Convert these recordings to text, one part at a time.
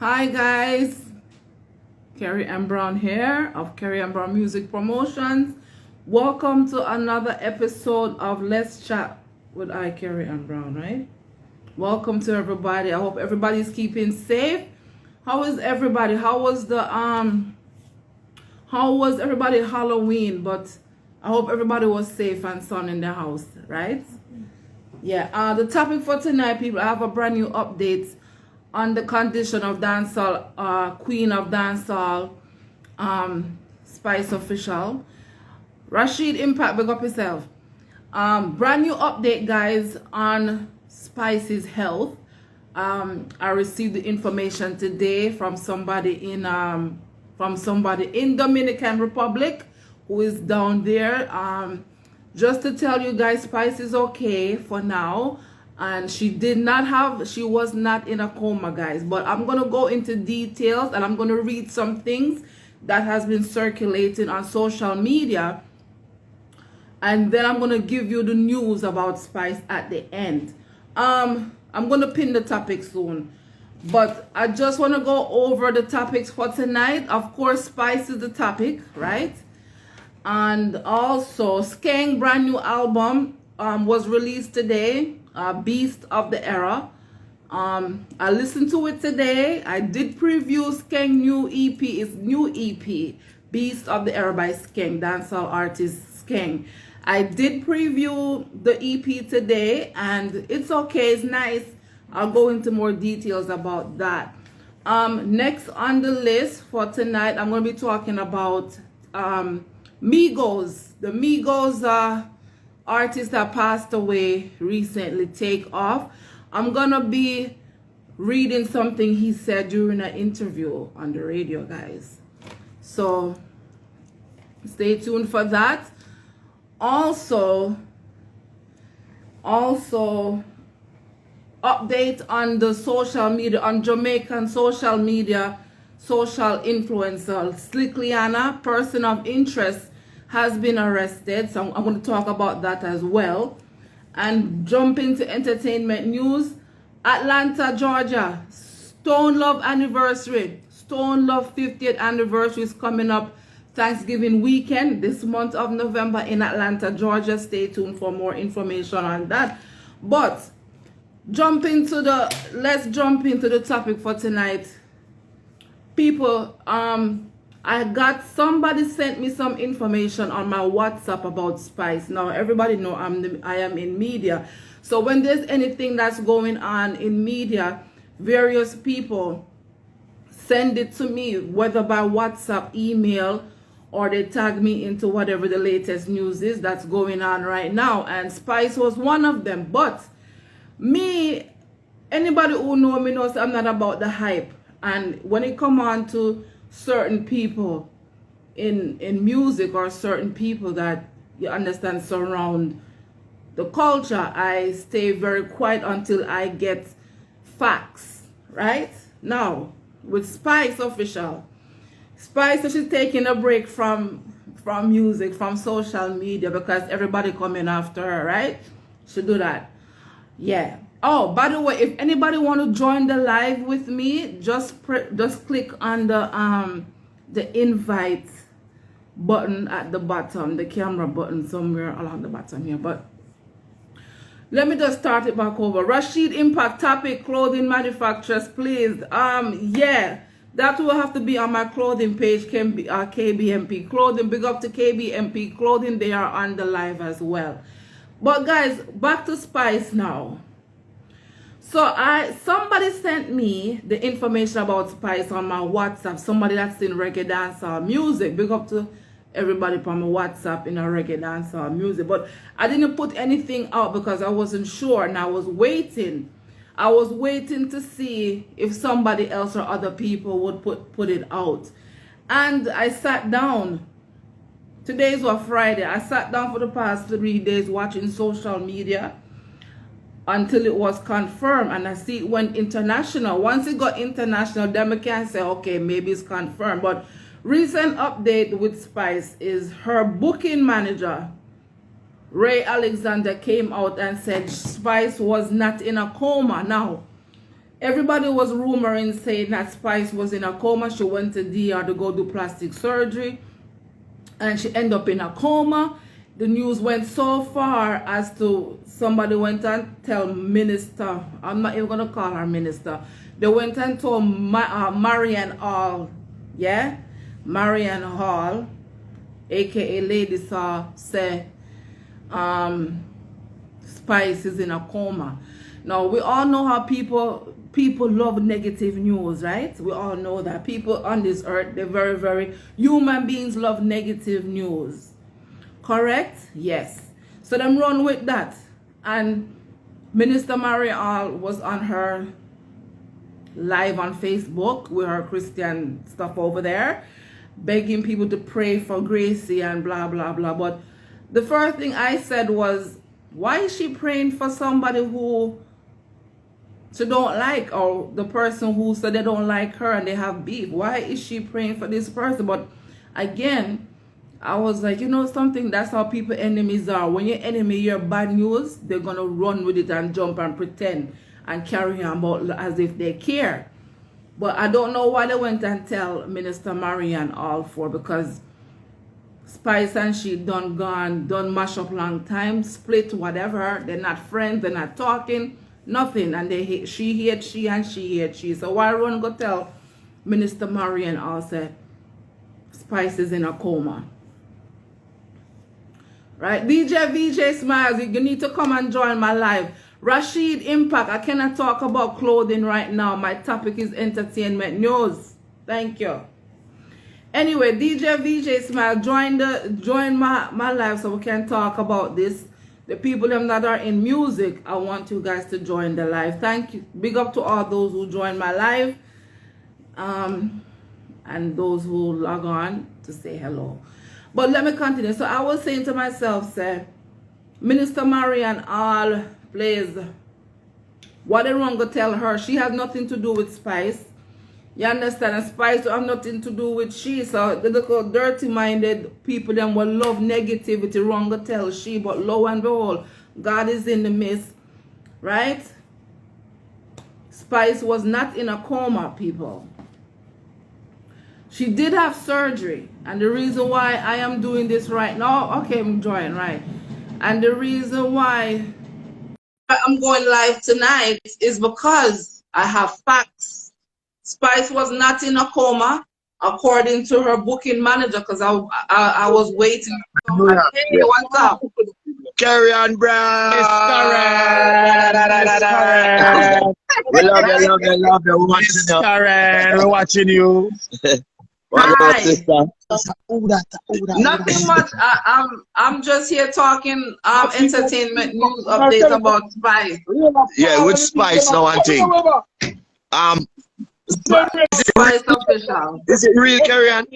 Hi guys, Kerryannbrown here of Kerryannbrown Music Promotions. Welcome to another episode of Let's Chat with Kerryannbrown, right? Welcome to everybody. I hope everybody's keeping safe. How is everybody? How was everybody Halloween? But I hope everybody was safe and sound in their house, right? Yeah, the topic for tonight, people, I have a brand new update on the condition of dancehall, queen of dancehall, Spice Official. Rashid Impact, big up yourself. Brand new update, guys, on Spice's health. I received the information today from somebody in Dominican Republic who is down there. Just to tell you guys, Spice is okay for now. And she was not in a coma, guys. But I'm going to go into details and I'm going to read some things that has been circulating on social media. And then I'm going to give you the news about Spice at the end. I'm going to pin the topic soon. But I just want to go over the topics for tonight. Of course, Spice is the topic, right? And also, Skeng brand new album was released today. Beast of the Era. I listened to it today. I did preview Skeng new EP. It's new EP, Beast of the Era by Skeng, dancehall artist Skeng. I did preview the EP today, and it's okay. It's nice. I'll go into more details about that. Next on the list for tonight, I'm going to be talking about Migos. The Migos artist that passed away recently, Take Off. I'm gonna be reading something he said during an interview on the radio, guys. So stay tuned for that. Also update on the social media, on Jamaican social media, social influencer Slickliana, person of interest, has been arrested. So I'm going to talk about that as well. And jump into entertainment news. Atlanta, Georgia, Stone Love anniversary. Stone Love 50th anniversary is coming up Thanksgiving weekend this month of November in Atlanta, Georgia. Stay tuned for more information on that. But let's jump into the topic for tonight. People, somebody sent me some information on my WhatsApp about Spice. Now, everybody know I am in media. So when there's anything that's going on in media, various people send it to me, whether by WhatsApp, email, or they tag me into whatever the latest news is that's going on right now. And Spice was one of them. But me, anybody who know me knows I'm not about the hype. And when it come on to certain people in music, or certain people that you understand surround the culture, I stay very quiet until I get facts, right? Now, with Spice Official, Spice, she's taking a break from music, from social media, because everybody coming after her, right? She do that. Yeah. Oh, by the way, if anybody want to join the live with me, just click on the invite button at the bottom, the camera button somewhere along the bottom here. But let me just start it back over. Rashid Impact topic, clothing manufacturers, please. Yeah, that will have to be on my clothing page, KBMP Clothing. Big up to KBMP Clothing. They are on the live as well. But guys, back to Spice now. So somebody sent me the information about Spice on my WhatsApp. Somebody that's in reggae dancehall music. Big up to everybody from my WhatsApp in a reggae dancehall music. But I didn't put anything out because I wasn't sure, and I was waiting. I was waiting to see if somebody else or other people would put it out. And I sat down. Today's what, Friday. I sat down for the past 3 days watching social media until it was confirmed, and I see it went international. Once it got international, then we can say, okay, maybe it's confirmed. But recent update with Spice is her booking manager, Ray Alexander, came out and said Spice was not in a coma. Now, everybody was rumoring saying that Spice was in a coma. She went to DR to go do plastic surgery, and she ended up in a coma. The news went so far as to somebody went and tell minister, I'm not even going to call her minister, they went and told Marianne Hall, yeah? Marianne Hall, aka Lady Saw, say Spice is in a coma. Now, we all know how people love negative news, right? We all know that people on this earth, they're very, very, human beings love negative news. Correct? Yes. So them run with that. And Minister Marianne Hall was on her live on Facebook with her Christian stuff over there, begging people to pray for Gracie and blah, blah, blah. But the first thing I said was, why is she praying for somebody who she don't like, or the person who said they don't like her and they have beef? Why is she praying for this person? But again, I was like, you know something, that's how people enemies are. When your enemy hear bad news, they're going to run with it and jump and pretend and carry on about as if they care. But I don't know why they went and tell Minister Marianne Hall for, because Spice and she done mash up long time, split, whatever. They're not friends, they're not talking, nothing. And they hate, she hates she and she hates she. So why run go tell Minister Marianne Hall said Spice is in a coma? Right? DJ VJ Smiles, you need to come and join my live. Rashid Impact, I cannot talk about clothing right now. My topic is entertainment news. Thank you. Anyway, DJ VJ Smile, join my live so we can talk about this. The people them that are in music, I want you guys to join the live. Thank you. Big up to all those who join my live. And those who log on to say hello. But let me continue. So I was saying to myself, say, Minister Marianne Hall, please, what they wrong to tell her? She has nothing to do with Spice. You understand? And Spice have nothing to do with she. So the little dirty-minded people them will love negativity, wrong to tell she. But lo and behold, God is in the midst, right? Spice was not in a coma, people. She did have surgery. And the reason why I am doing this right now, okay, I'm joining, right? And the reason why I'm going live tonight is because I have facts. Spice was not in a coma, according to her booking manager, because I was waiting. Hey, what's up? Kerryannbrown. We love you. We're watching you. Hi. Nothing much. I'm just here talking entertainment news updates about Spice. Yeah, with Spice now and thing. Spice official. Is it real, Kerryann?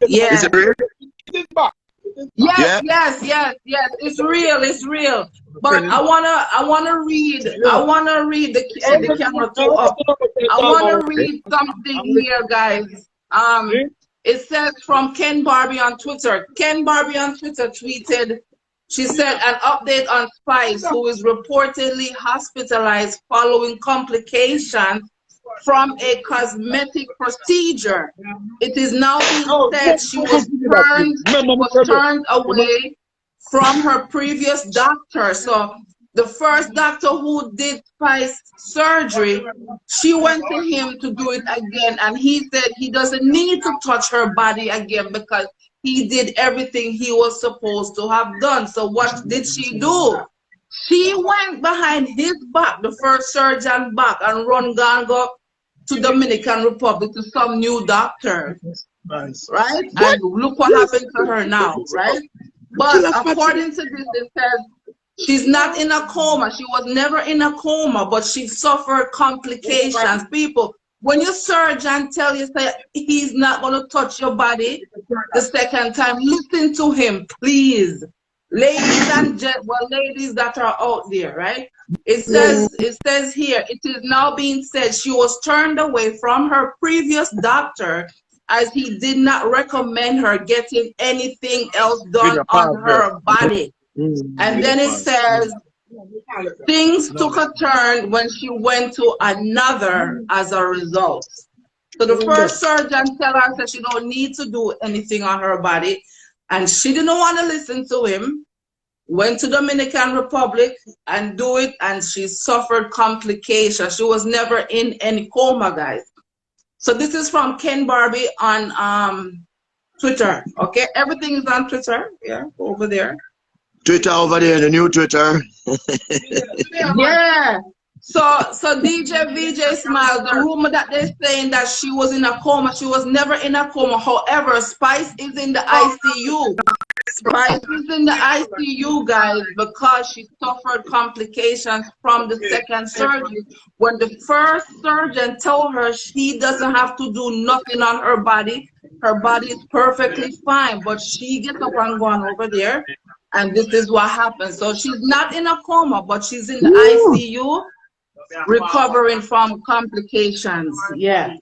Yeah. Is it real? Yes, yeah. yes. It's real. But I wanna read the camera too up. I wanna read something here, guys. It says from Ken Barbie on Twitter. Ken Barbie on Twitter tweeted, she said, an update on Spice, who is reportedly hospitalized following complications from a cosmetic procedure. It is now being said she was turned away from her previous doctor. So the first doctor who did Spice surgery, she went to him to do it again, and he said he doesn't need to touch her body again because he did everything he was supposed to have done. So what did she do? She went behind his back, the first surgeon back, and go to Dominican Republic to some new doctor. Nice. Right? And look what happened to her now, right? But according to this, it says she's not in a coma. She was never in a coma, but she suffered complications. People, when your surgeon tell you that he's not going to touch your body the second time, listen to him, please. Ladies and ladies that are out there, right? It says here, it is now being said she was turned away from her previous doctor as he did not recommend her getting anything else done on her body. And then it says Things took a turn when she went to another as a result. So the first surgeon tell her that she don't need to do anything on her body, and she didn't want to listen to him. Went to Dominican Republic and do it, and she suffered complications. She was never in any coma, guys. So this is from Ken Barbie on Twitter. Okay, everything is on Twitter. Yeah, over there. Twitter over there, the new Twitter. Yeah. So DJ VJ Smile, the rumor that they're saying that she was in a coma, she was never in a coma. However, Spice is in the I.C.U. Spice is in the I.C.U, guys, because she suffered complications from the second surgery. When the first surgeon told her she doesn't have to do nothing on her body is perfectly fine, but she gets up and gone over there, and this is what happens. So she's not in a coma, but she's in the I.C.U. recovering from complications. Yeah,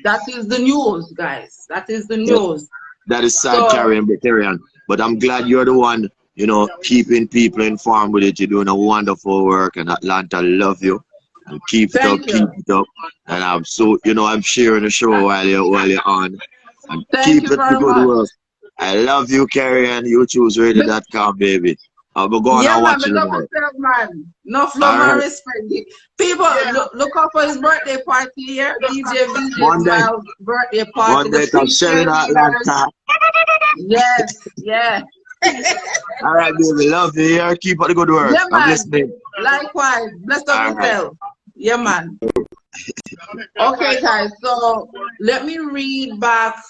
that is the news, guys. That is the news. That is sad, Kerryann. But I'm glad you're the one, you know, keeping people informed with it. You're doing a wonderful work, and Atlanta love you. And keep it up, keep it up. And I'm so, you know, I'm sharing the show while you're on. And keep it the good work. I love you, Kerryann. YouTube'sradio.com, baby. I'll be going and watching the more. Man. No flow, man, respect. People, look out for his birthday party here. DJ Smile's birthday party. Monday, I'm sharing Atlanta. Yes, yeah. All right, baby. Love you here. Keep up the good work. Yeah, I'm listening. Likewise. Bless up yourself. Yeah, man. Okay, guys. So let me read back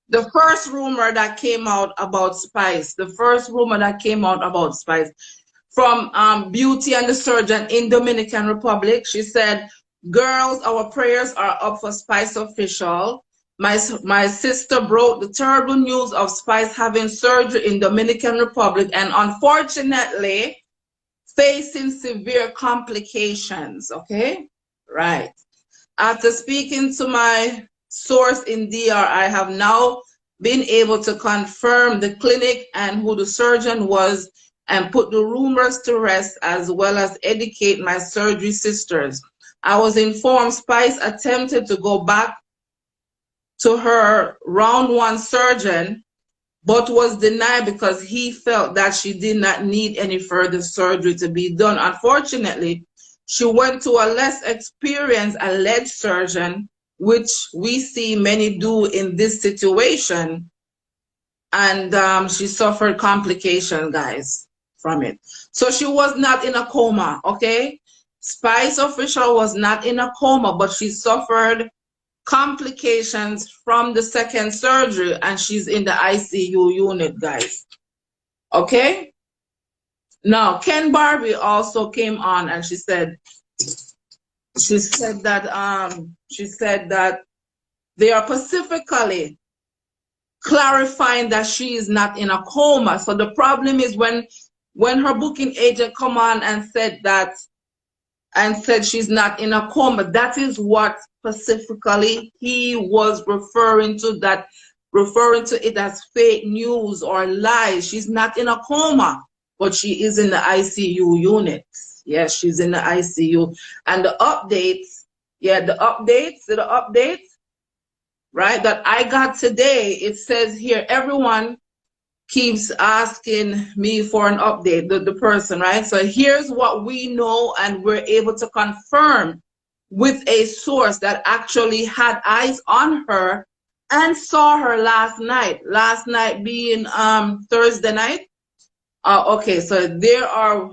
the first rumor that came out about Spice. The first rumor that came out about Spice from Beauty and the Surgeon in Dominican Republic. She said, "Girls, our prayers are up for Spice Official. My sister broke the terrible news of Spice having surgery in Dominican Republic and unfortunately facing severe complications." Okay, right. After speaking to my source in DR, I have now been able to confirm the clinic and who the surgeon was and put the rumors to rest, as well as educate my surgery sisters. I was informed Spice attempted to go back to her round one surgeon, but was denied because he felt that she did not need any further surgery to be done. Unfortunately, she went to a less experienced alleged surgeon, which we see many do in this situation, and she suffered complications, guys, from it. So she was not in a coma, okay? Spice Official was not in a coma, but she suffered complications from the second surgery, and she's in the I.C.U. unit, guys. Okay? Now, Ken Barbie also came on, and she said that they are specifically clarifying that she is not in a coma. So the problem is when her booking agent come on and said she's not in a coma, that is what specifically he was referring to it as fake news or lies. She's not in a coma, but she is in the I.C.U. unit. Yes, she's in the I.C.U. And the updates, right, that I got today, it says here, everyone keeps asking me for an update, the person, right? So here's what we know, and we're able to confirm with a source that actually had eyes on her and saw her last night being Thursday night. Okay, so there are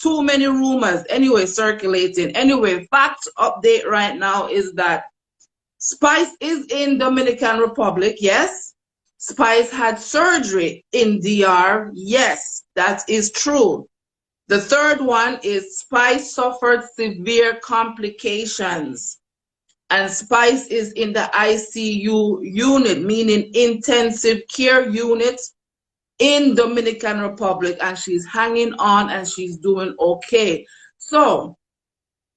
too many rumors anyway circulating. Anyway, fact update right now is that Spice is in Dominican Republic. Yes. Spice had surgery in DR. Yes, that is true. The third one is Spice suffered severe complications, and Spice is in the I.C.U. unit, meaning intensive care unit in Dominican Republic, and she's hanging on and she's doing okay. So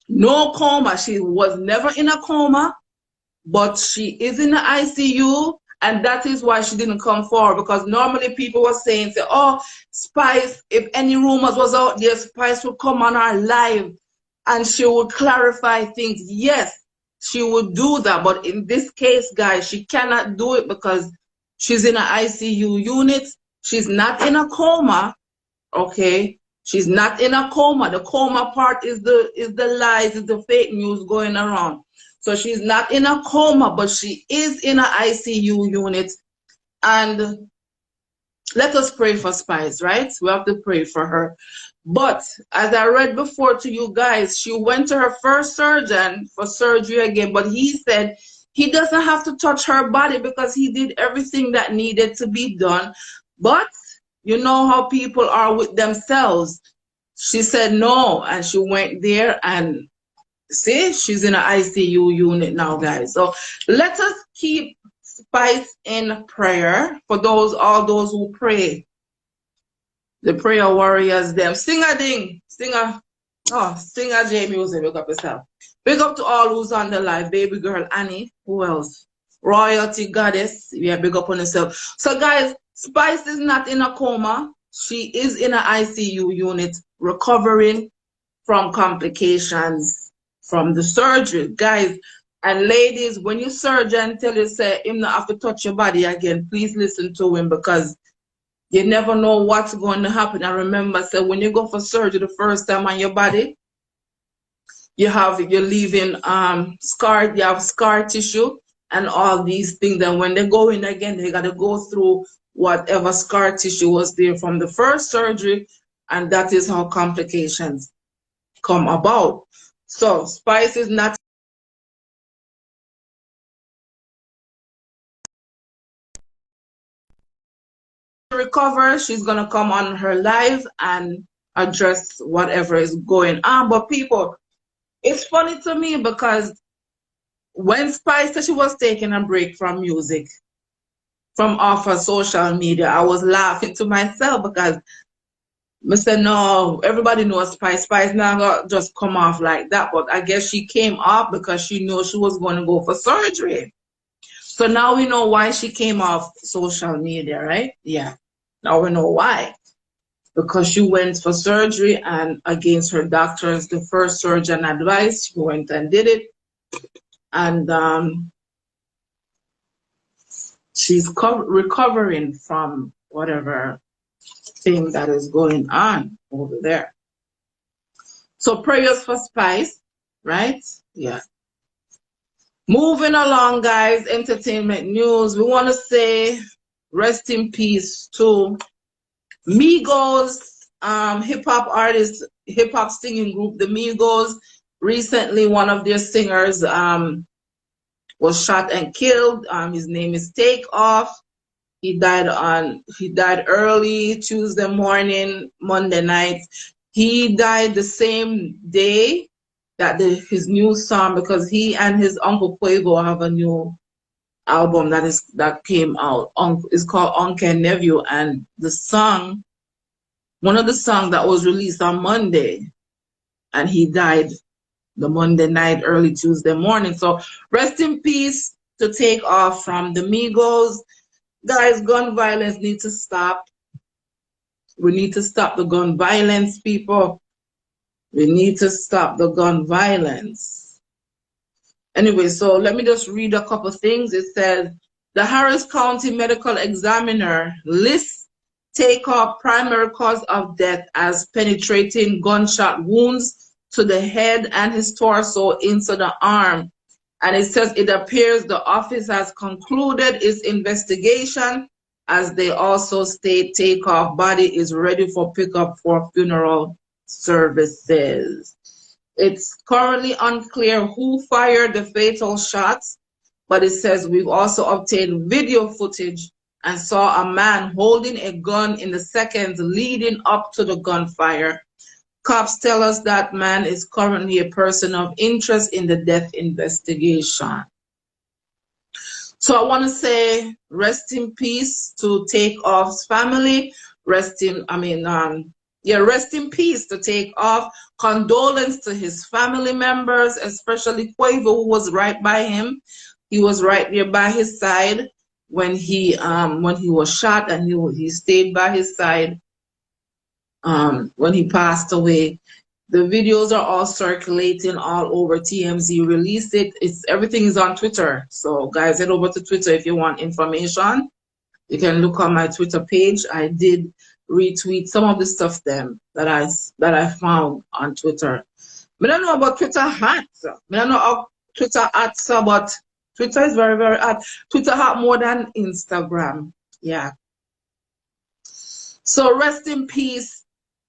no coma. She was never in a coma, but she is in the I.C.U. And that is why she didn't come forward, because normally people were saying, oh, Spice, if any rumors was out there, Spice would come on our live and she would clarify things. Yes, she would do that. But in this case, guys, she cannot do it because she's in an ICU unit. She's not in a coma, okay? She's not in a coma. The coma part is the lies, is the fake news going around. So she's not in a coma, but she is in an ICU unit. And let us pray for Spice, right? We have to pray for her. But as I read before to you guys, she went to her first surgeon for surgery again, but he said he doesn't have to touch her body because he did everything that needed to be done. But you know how people are with themselves. She said no, and she went there, and see, she's in an ICU unit now, guys. So let us keep Spice in prayer for all those who pray. The prayer warriors, them. Sing a ding. Sing a J music. Big up yourself. Big up to all who's on the live. Baby girl Annie. Who else? Royalty Goddess. Yeah, big up on yourself. So guys, Spice is not in a coma. She is in an ICU unit recovering from complications from the surgery. Guys and ladies, when your surgeon tell you say him not have to touch your body again, please listen to him, because you never know what's going to happen. I remember, so when you go for surgery the first time on your body, you're leaving you have scar tissue and all these things. And when they go in again, they got to go through whatever scar tissue was there from the first surgery, and that is how complications come about. So Spice is not recover. She's gonna come on her live and address whatever is going on. But people, it's funny to me because when Spice said she was taking a break from music, from off her social media, I was laughing to myself because I said, no, everybody knows Spice. Spice now got just come off like that. But I guess she came off because she knew she was going to go for surgery. So now we know why she came off social media, right? Yeah. Now we know why. Because she went for surgery, and against her doctors, the first surgeon advice, she went and did it. And she's recovering from whatever thing that is going on over there. So prayers for Spice, right? Yeah. Moving along, guys, entertainment news. We want to say rest in peace to Migos, hip-hop artist, hip-hop singing group, the Migos. Recently, one of their singers was shot and killed. His name is Takeoff. He died early Tuesday morning, Monday night. He died the same day that his new song, because he and his uncle Quavo have a new album that came out. It's called Uncle and Nephew, and the song, one of the songs that was released on Monday, and he died the Monday night, early Tuesday morning. So rest in peace to Takeoff from the Migos. Guys, gun violence needs to stop. We need to stop the gun violence, people. We need to stop the gun violence. Anyway, so let me just read a couple things. It says, the Harris County Medical Examiner lists Takeoff primary cause of death as penetrating gunshot wounds to the head and his torso into the arm. And it says it appears the office has concluded its investigation, as they also state Takeoff body is ready for pickup for funeral services. It's currently unclear who fired the fatal shots, but it says we've also obtained video footage and saw a man holding a gun in the seconds leading up to the gunfire. Cops tell us that man is currently a person of interest in the death investigation. So I want to say rest in peace to Takeoff's family. Rest in peace to Takeoff. Condolence to his family members, especially Quavo, who was right by him. He was right there by his side. when he was shot, and he stayed by his side when he passed away. The videos are all circulating all over. TMZ released it. Everything is on Twitter. So guys, head over to Twitter if you want information. You can look on my Twitter page. I did retweet some of the stuff that I found on Twitter. I don't know about Twitter hats. I don't know how Twitter hats, but Twitter is very, very hot. Twitter hot more than Instagram. Yeah. So rest in peace.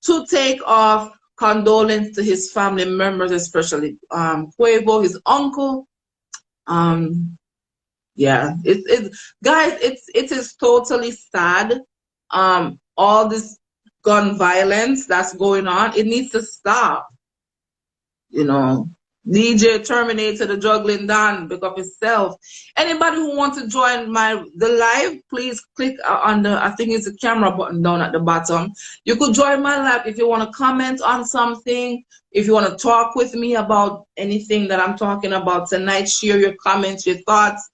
To take off, condolence to his family members, especially Quavo, his uncle. Yeah, guys, it is totally sad. All this gun violence that's going on, it needs to stop. You know, DJ Terminator, the juggling Don, pick up himself. Anybody who wants to join the live, please click on the, I think it's the camera button down at the bottom. You could join my live if you want to comment on something, if you want to talk with me about anything that I'm talking about tonight, share your comments, your thoughts.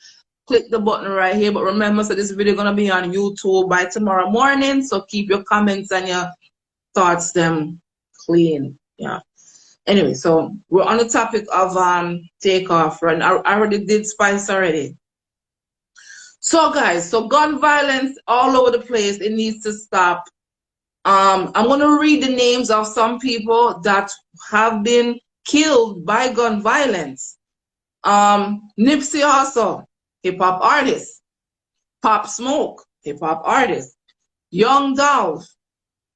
Click the button right here. But remember, so this video gonna be on YouTube by tomorrow morning. So keep your comments and your thoughts them clean. Yeah. Anyway, so we're on the topic of takeoff, right? I already did Spice already. So guys, so gun violence all over the place. It needs to stop. I'm gonna read the names of some people that have been killed by gun violence. Nipsey Hussle, hip-hop artist. Pop Smoke, hip-hop artist. Young Dolph,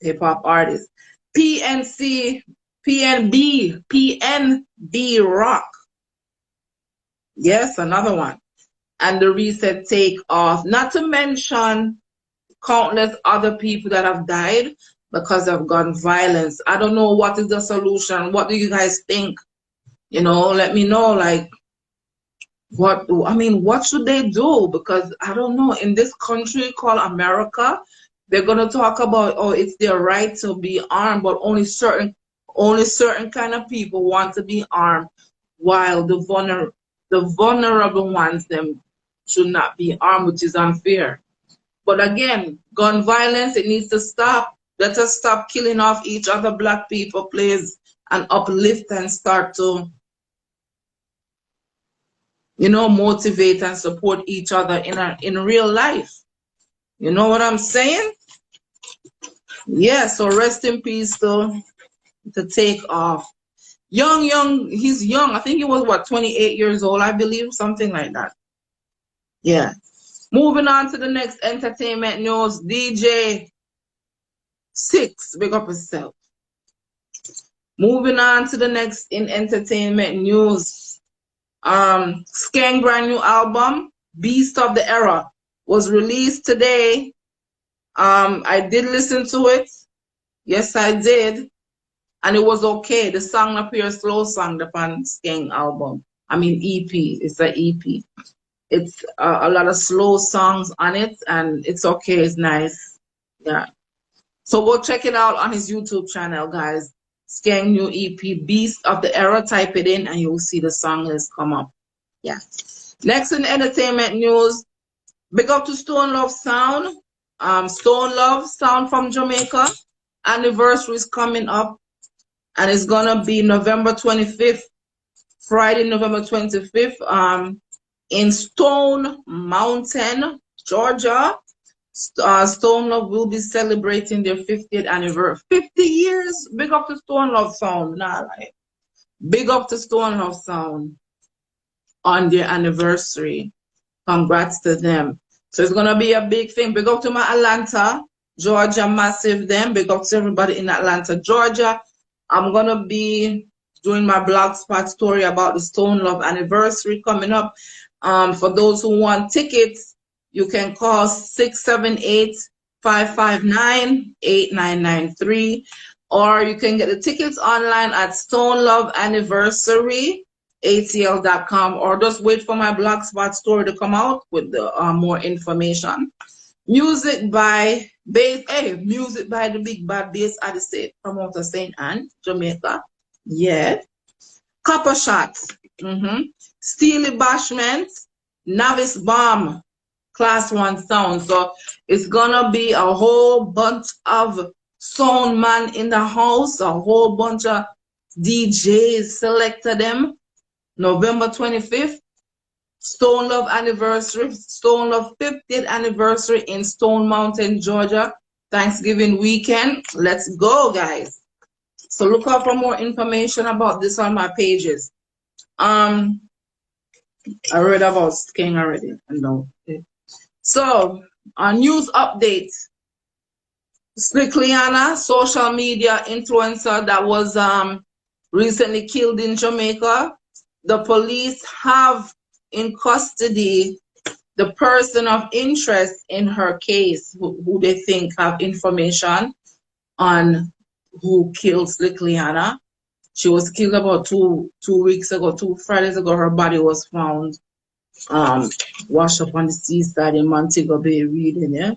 hip-hop artist. PNB Rock. Yes, another one. And the recent takeoff. Not to mention countless other people that have died because of gun violence. I don't know what is the solution. What do you guys think? You know, let me know, like, what should they do? Because I don't know, in this country called America, they're gonna talk about, oh, it's their right to be armed, but only certain kind of people want to be armed, while the vulnerable ones, them, should not be armed, which is unfair. But again, gun violence, it needs to stop. Let us stop killing off each other, black people, please, and uplift and start to, you know, motivate and support each other in real life. You know what I'm saying? Yeah, so rest in peace to take off. Young, he's young. I think he was, what, 28 years old, I believe, something like that. Yeah. Moving on to the next entertainment news. DJ 6, big up yourself. Moving on to the next in entertainment news. Skeng brand new album, Beast of the Era, was released today. I did listen to it. Yes, I did. And it was okay. The song appears slow song upon Skeng album. I mean EP. It's an EP. It's a lot of slow songs on it, and it's okay. It's nice. Yeah. So go check it out on his YouTube channel, guys. Skeng new EP, Beast of the Era. Type it in and you'll see the song list come up. Yeah. Next in entertainment news, big up to Stone Love Sound. Stone Love Sound from Jamaica. Anniversary is coming up, and it's gonna be November 25th, Friday, November 25th, in Stone Mountain, Georgia. Stone Love will be celebrating their 50th anniversary. 50 years. Big up to Stone Love Sound. Nah, like, big up to Stone Love Sound on their anniversary. Congrats to them. So it's gonna be a big thing. Big up to my Atlanta, Georgia, massive them. Big up to everybody in Atlanta, Georgia. I'm gonna be doing my blogspot story about the Stone Love anniversary coming up. For those who want tickets, you can call 678-559-8993, or you can get the tickets online at stoneloveanniversaryatl.com, or just wait for my blogspot story to come out with the more information. Music by the Big Bad Bass at the State Promoter St. Anne, Jamaica. Yeah. Copper Shots. Steely Bashment. Novice Bomb. Class 1 sound. So it's gonna be a whole bunch of sound man in the house, a whole bunch of DJs selected them. November 25th, Stone Love anniversary, Stone Love 50th anniversary in Stone Mountain, Georgia. Thanksgiving weekend. Let's go, guys. So look out for more information about this on my pages. I read about King already. No. So, news update. Slickliana, social media influencer that was recently killed in Jamaica. The police have in custody the person of interest in her case, who they think have information on who killed Slickliana. She was killed about two weeks ago, 2 Fridays ago. Her body was found washed up on the seaside in Montego Bay, Reading. Yeah.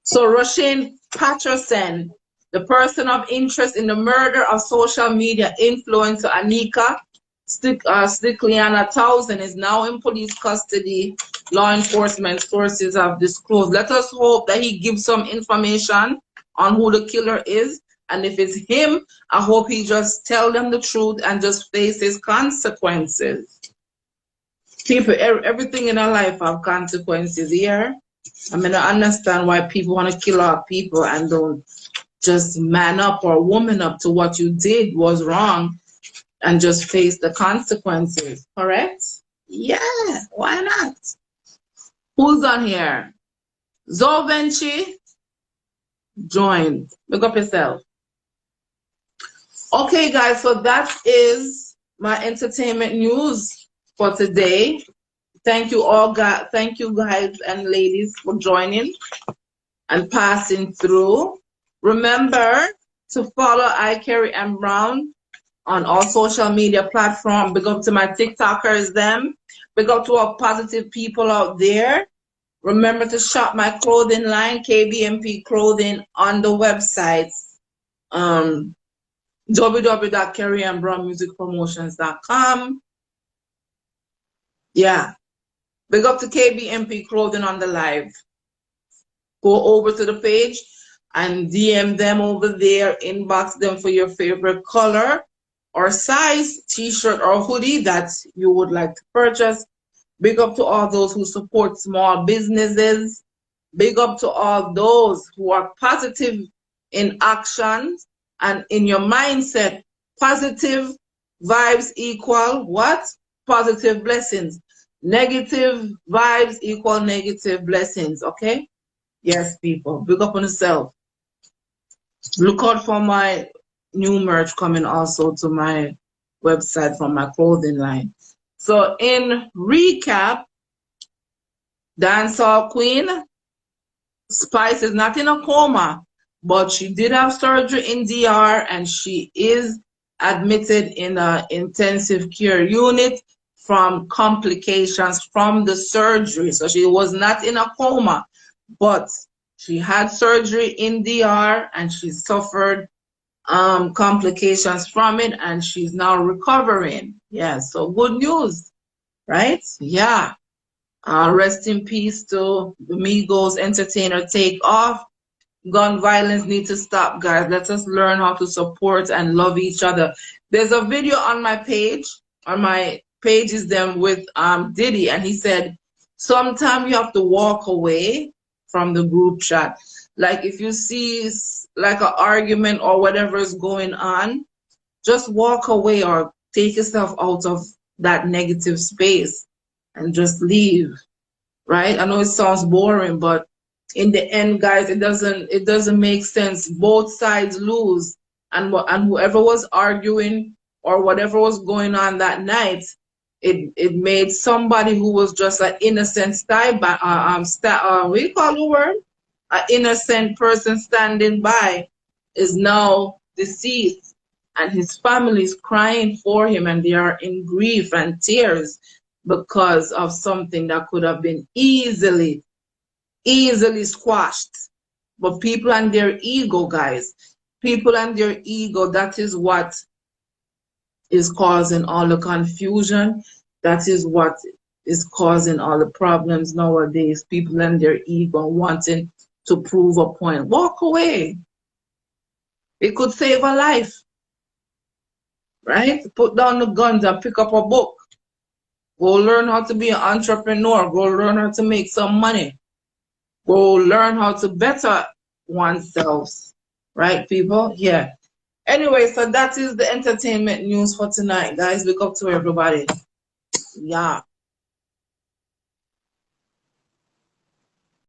So Roshane Patterson, the person of interest in the murder of social media influencer Anika Slickliana Townsend, is now in police custody. Law enforcement sources have disclosed. Let us hope that he gives some information on who the killer is. And if it's him, I hope he just tell them the truth and just face his consequences. People, everything in our life have consequences here. I mean, I understand why people want to kill our people and don't just man up or woman up to what you did was wrong and just face the consequences. Correct? Yeah, why not? Who's on here? Zovenchi, join. Look up yourself. Okay, guys, so that is my entertainment news for today. Thank you all, guys. Thank you, guys and ladies, for joining and passing through. Remember to follow Kerryannbrown on all social media platforms. Big up to my TikTokers, them. Big up to all positive people out there. Remember to shop my clothing line, KBMP Clothing, on the website, www.kerryannbrownmusicpromotions.com. Yeah. Big up to KBMP Clothing on the live. Go over to the page and DM them over there. Inbox them for your favorite color or size t-shirt or hoodie that you would like to purchase. Big up to all those who support small businesses. Big up to all those who are positive in actions and in your mindset. Positive vibes equal what? Positive blessings. Negative vibes equal negative blessings, okay? Yes, people. Big up on yourself. Look out for my new merch coming also to my website from my clothing line. So in recap, dancehall queen, Spice is not in a coma, but she did have surgery in DR and she is admitted in an intensive care unit from complications from the surgery. So she was not in a coma, but she had surgery in DR and she suffered complications from it and she's now recovering. Yeah, so good news, right? Yeah. Rest in peace to the Migos entertainer Takeoff. Gun violence needs to stop, guys. Let us learn how to support and love each other. There's a video on my page, is them with Diddy, and he said, sometimes you have to walk away from the group chat. Like if you see like an argument or whatever is going on, just walk away or take yourself out of that negative space and just leave, right? I know it sounds boring, but in the end, guys, it doesn't make sense. Both sides lose, and whoever was arguing or whatever was going on that night, it made somebody who was just an innocent what do you call the word? An innocent person standing by is now deceased, and his family is crying for him, and they are in grief and tears because of something that could have been easily squashed. But people and their ego, guys, people and their ego, that is what is causing all the confusion. That is what is causing all the problems nowadays. People and their ego wanting to prove a point. Walk away. It could save a life, right? Put down the guns and pick up a book. Go learn how to be an entrepreneur. Go learn how to make some money. Go learn how to better oneself. Right, people? Yeah. Anyway, so that is the entertainment news for tonight, guys. Look up to everybody. Yeah.